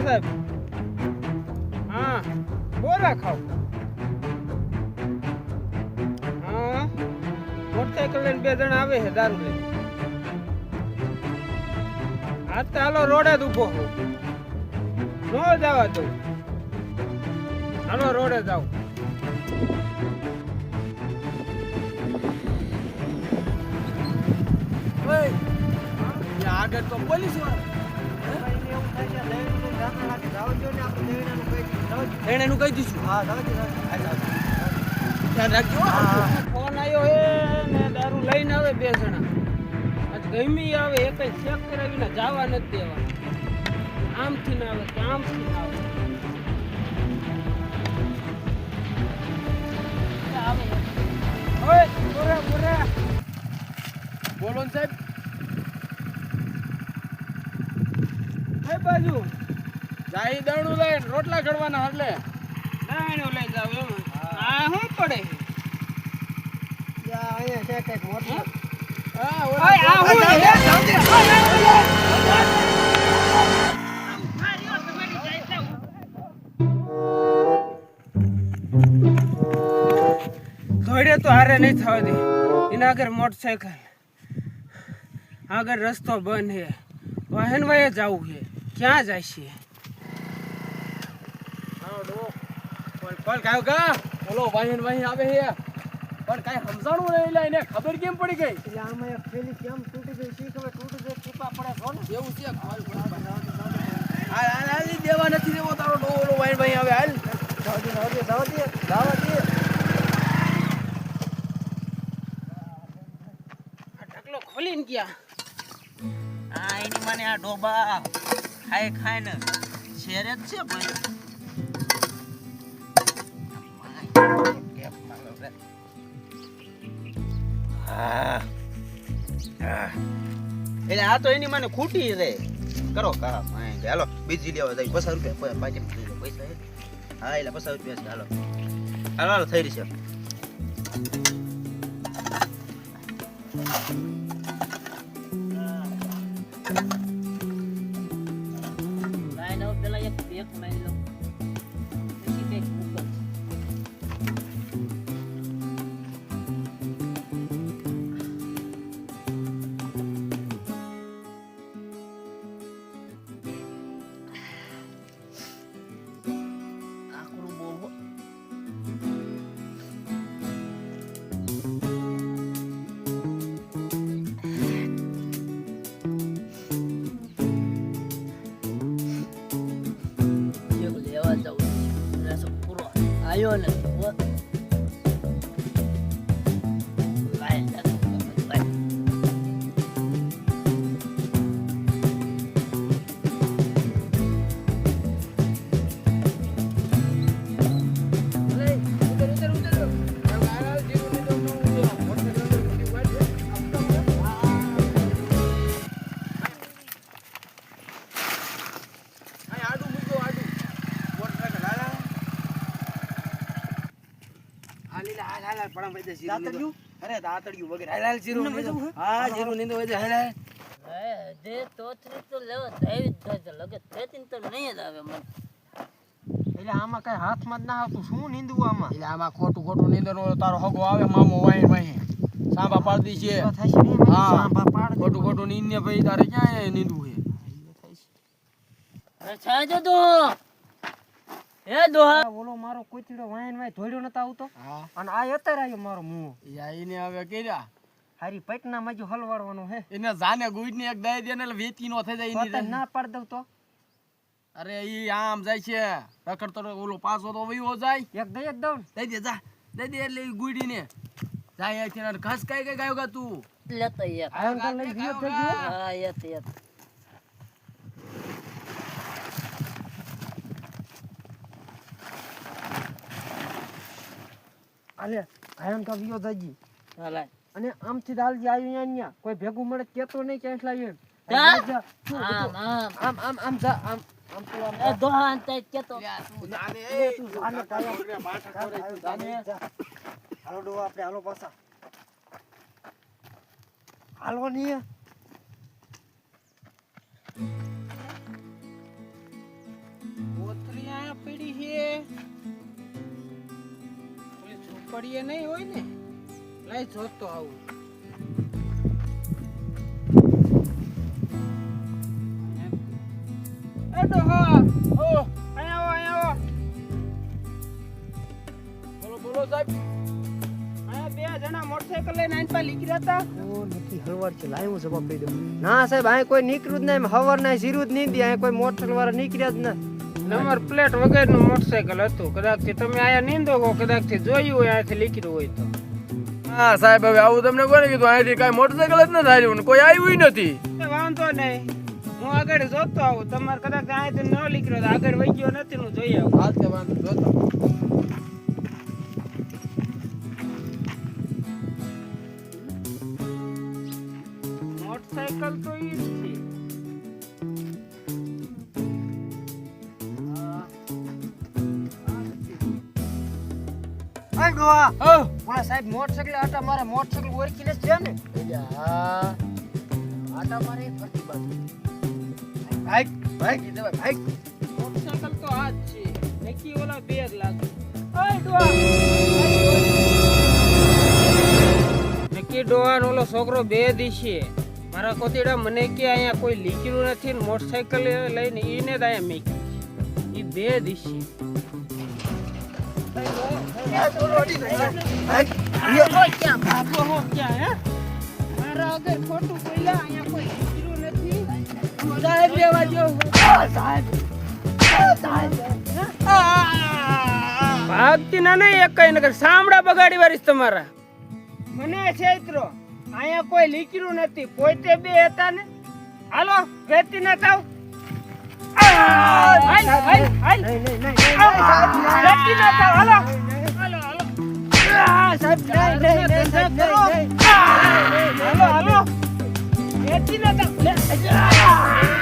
સાહેબ હા બોલા ખાવ હા મોટરસાઇકલ લઈને 2 જણા આવે છે દારૂ લઈને હા તો હાલો રોડે જ ઊભો હું ન જવા દઉં હાલો રોડે જાવ આગળ તો પોલીસ એનું કહી દઈશું ધ્યાન રાખજો ફોન આવ્યો હે ને દારૂ લઈને આવે 2 જણા આજ ગમી આવે એક ચેક કરાવીને જવા નથી દેવા આમથી ના આવે કે આમથી ના આવે ઓય બોરે બોરે બોલો ને સાહેબ એ બાજુ જાઈ દણું લઈને રોટલા ઘડવાના એટલે નાણું લઈ જાવ એમ આ શું પડે અહીંયા છે કઈક મોટું હા ઓય આ હું ધોડે તો હારે નહીં થવા દે એના આગળ મોટરસાઇકલ આગળ રસ્તો બંધ છે વાહન વાયે જવું છે ક્યાં જાય છે કોલ કાયો કા બોલો વાહન વાહન આવે છે પણ કાઈ સમજાણું નહીં લે એને ખબર કેમ પડી ગઈ એટલે આમાં એક પેલી કેમ તૂટી ગઈ શી ખબર તૂટી ગઈ ટીપા પડે છો ને એવું છે હાલ દેવા નથી દેવો તારો ડોલો વાહન વાહન આવે હાલ જવા દે આ ઢગલો ખોલીને ગયા આ એની મને આ ડોબા ખાય ને શેર જ છે ભાઈ એટલે આ તો એની મને ખૂટી રે કરો કા હાલો બીજી લેવા જાય 50 રૂપિયા પાછી પૈસા હા એટલે 50 રૂપિયા છે હાલો હાલો થઈ રહી છે પેલા એક મારી લો પછી કઈક ઉપર આકરું બહુ આયો ને અરે દાતડિયું વગર હાલ જીરું હા જીરું નીંદો હોય હાલ જે તોથરી તો લેવો દેવી જ લગે થેતીન તો નહીં જ આવે મને એટલે આમાં કઈ હાથમાં જ ના આવતું શું નીંદવું આમાં એટલે આમાં ખોટું નીંદણ તારો હગો આવે મામો વાહી વાહી સાંભા પાડી છે હા ખોટું નીંદને ભાઈ તારે ક્યાં નીંદવું અરે છાજો તો હે દોહા ઓલો મારો કૂતરો વાઈન વાઈ ધોડ્યો નતો આવતો હા અને આ અત્યારે આવ્યો મારો મું એને હવે કર્યા હારી પટના માં જો હલવાડવાનો હે એને જાને ગુઈડ ની એક દઈ દે ને વેતી નો થઈ જાય પતંગ ના પાડ દઉં તો અરે ઈ આમ જાય છે રખડતો ઓલો પાછો તો વયો જાય એક દઉં દઈ દે જા દઈ દે એટલે ગુઈડી ને જાય અહીંથી ઘસ કઈ ગાયો ગા તું લેતો એક આ અંકલ લઈ ગયો થઈ ગયો હા એક અલે આયન કા વિયો થઈ હાલા અને આમથી દાલજી આવ્યું અહીંયા કોઈ ભેગું મળે કેતો નહીં ક્યાંથી લાવ્યું આમ જા આમ તો એ દોહા અંતે કેતો હાલો ડો આપણે હાલો પાછા હાલો નહીં ઝોપડીએ ઓલી ઝોપડીએ નહીં હોય ને લઈ જોતો આવું એ તો હા ઓ અહીંયા આવો બોલો બોલો સાહેબ. અહીંયા બે જણા મોટરસાઇકલ લઈને આઈન પા લીકર્યા હતા નક્કી હવાર છે લાવ્યું જવાબ દઈ દઉં. ના સાહેબ અહીં કોઈ નીકળ્યું જ નહીં હવાર ના જીરું જ નહીં દી અહીં કોઈ મોટરસાઇકલ વાળા નીકળ્યા જ ના નંબર પ્લેટ વગરનું મોટરસાઇકલ હતું કદાચથી તમે આયા નીંદો હો કદાચથી જોયું હોય અહીંયાથી લીકર્યું હોય તો હા સાહેબ, હવે આવું તમને કોને કીધું? અહીંથી કાંઈ મોટરસાઇકલ જ નથી આવ્યું ને કોઈ આવ્યું નથી. તે વાંધો નહીં હું આગળ જોતો આવું તમારે કદાચ અહીંયાથી ન લીકર્યો તો આગળ વહી ગયો નથી હું જોઈ આવું હાલ તે વાંધો જોતો. મોટરસાઇકલ તો ઈ જ છે અહીં ડોહા હા ઓલા સાહેબ મોટરસાઇકલ આટા મારે મોટરસાઇકલ ઓળખીને જ છે ને હા આટા મારી ફરતી બાજુ. ભાઈ ભાઈ કીધે ભાઈ મોટરસાઇકલ તો આ જ છે નક્કી ઓલા બે જ લાગે ઓય ડોહા નક્કી ડોહા નો ઓલો છોકરો બે દીશે મારા કોતીડા મને કે અહીંયા કોઈ લીકર્યું નથી ને મોટરસાઇકલ લઈને ઈને જ અહીંયા મેકી ઈ બે દીશે ક્યાં ભાગો હો ક્યાં હે મારા આગળ ખોટું બોલ્યા અહીંયા કોઈ લીકર્યું નથી સાહેબ લેવા જો ભાગતી ના નહીં એક કઈ નગર સામડા બગાડી વારીશ તમારા મને છેતરો અહીંયા કોઈ લીકર્યું નથી પોતે બે હતા ને હાલો વેતી ના થાવ હાલ હાલ હાલ વેતી ના થાવ હાલો હાલો હાલો સાહેબ હાલો હાલો વેતી ના થાવ